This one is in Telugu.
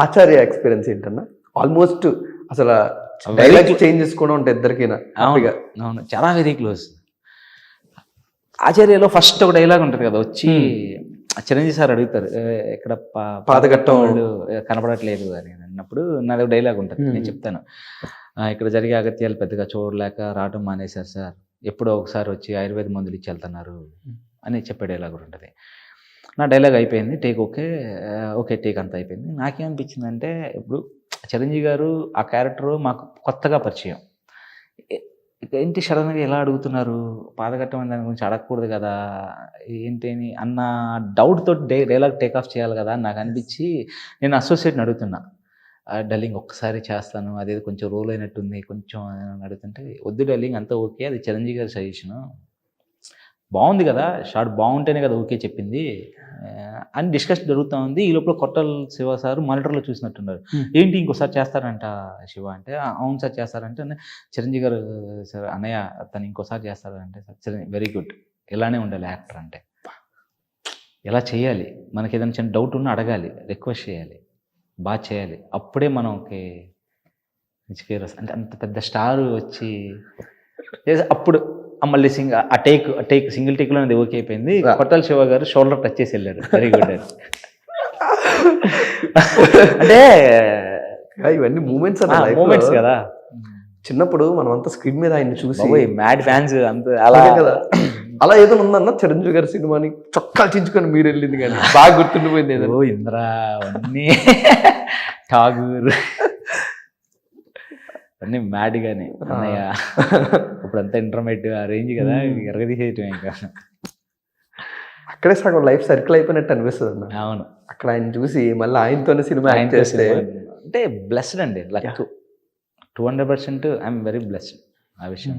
ఆచార్య ఎక్స్పీరియన్స్ ఏంటన్నా? ఆల్మోస్ట్ అసలు డైలాగ్ చేంజెస్ కూడా ఉంటాయి ఇద్దరికైనా. అవును, చాలా వెరీ క్లోజ్. ఆచార్యలో ఫస్ట్ ఒక డైలాగ్ ఉంటుంది కదా, వచ్చి చిరంజీవి సార్ అడుగుతారు ఇక్కడ పాతఘట్టం వాళ్ళు కనపడట్లేదు అని అన్నప్పుడు నాది ఒక డైలాగ్ ఉంటుంది, నేను చెప్తాను. ఇక్కడ జరిగే అగత్యాలు పెద్దగా చూడలేక రావటం మానేశారు సార్, ఎప్పుడో ఒకసారి వచ్చి ఆయుర్వేద మందులు ఇచ్చి వెళ్తున్నారు అని చెప్పే డైలాగ్ కూడా ఉంటుంది. నా డైలాగ్ అయిపోయింది, టేక్ ఓకే టేక్ అంతా అయిపోయింది. నాకేమనిపించిందంటే, ఇప్పుడు చిరంజీవి గారు ఆ క్యారెక్టర్ మాకు కొత్తగా పరిచయం, ఏంటి సడన్గా ఎలా అడుగుతున్నారు, పాతఘట్టం అని దాని గురించి అడగకూడదు కదా ఏంటి అని అన్న డౌట్ తోటి డైలాగ్ టేక్ ఆఫ్ చేయాలి కదా అని నాకు అనిపించి నేను అసోసియేట్ని అడుగుతున్నా, డల్లింగ్ ఒక్కసారి చేస్తాను, అదేదో కొంచెం రోల్ అయినట్టుంది కొంచెం అని అడుగుతుంటే, వద్దు డల్లింగ్ అంతా ఓకే, అది చిరంజీవి గారి సజెషను, బాగుంది కదా షార్ట్ బాగుంటేనే కదా ఓకే చెప్పింది అని డిస్కషన్ జరుగుతూ ఉంది. ఈ లోపల కొట్టల్ శివ సార్ మానిటర్లో చూసినట్టున్నారు, ఏంటి ఇంకోసారి చేస్తారంట శివ అంటే, అవును సార్ చేస్తారంటే, చిరంజీవి గారు సార్ అన్నయ్య తను ఇంకోసారి చేస్తారంటే, సార్ వెరీ గుడ్, ఇలానే ఉండాలి యాక్టర్ అంటే, ఎలా చేయాలి, మనకి ఏదైనా చిన్న డౌట్ ఉన్నా అడగాలి, రిక్వెస్ట్ చేయాలి, బాగా చేయాలి, అప్పుడే మనకి పేరు వస్తుంది. అంటే అంత పెద్ద స్టార్ వచ్చి అప్పుడు మళ్ళీ ఆ టేక్ సింగిల్ టేక్లో అది ఓకే అయిపోయింది. కొట్టల్ శివ గారు షోల్డర్ టచ్ చేసి వెళ్ళారు, వెరీ గుడ్ అని. అంటే ఇవన్నీ మూమెంట్స్ కదా. చిన్నప్పుడు మనం అంతా స్క్రీన్ మీద ఆయన చూసి మ్యాడ్ ఫ్యాన్స్ అంత అలా కదా. అలా ఏదో ఉందన్న చిరంజీవి గారి సినిమాని చొక్కాలు చించుకొని మీరు వెళ్ళింది కానీ బాగా గుర్తుండిపోయింది ఏదో. ఇంద్రా అన్నీ ఠాగూర్ అన్నీ మ్యాడ్ గానే అన్నయ్య. ఇప్పుడంతా ఇంటర్మీడియట్ ఆ రేంజ్ కదా, ఎరగదీసేయటం ఇంకా. అక్కడే సగం లైఫ్ సర్కిల్ అయిపోయినట్టు అనిపిస్తుంది అన్న. అవును, అక్కడ ఆయన చూసి మళ్ళీ ఆయనతోనే సినిమా యాక్ట్ చేస్తే అంటే బ్లెస్డ్ అండి, లక్ 200%. ఐఎమ్ వెరీ బ్లెస్డ్ ఆ విషయం.